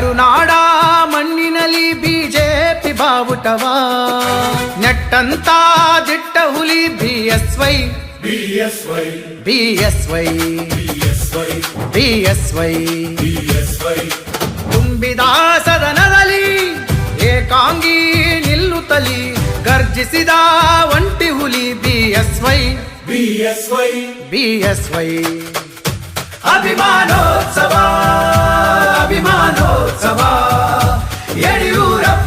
ಕರುನಾಡ ಮಣ್ಣಿನಲ್ಲಿ ಬಿಜೆಪಿ ಬಾವುಟವ ನೆಟ್ಟಂತ ದಿಟ್ಟ ಹುಲಿ BSY BSY, BSY BSY, BSY BSY, ತುಂಬಿದ ಸದನದಲ್ಲಿ ಏಕಾಂಗಿ ನಿಲ್ಲುತ್ತಲಿ ಗರ್ಜಿಸಿದ ಒಂಟಿ ಹುಲಿ ಬಿಎಸ್ವೈ BSY, ಬಿಎಸ್ವೈ ಅಭಿಮಾನೋತ್ಸವ ಅಭಿಮಾನೋತ್ಸವ ಯಡಿಯೂರಪ್ಪ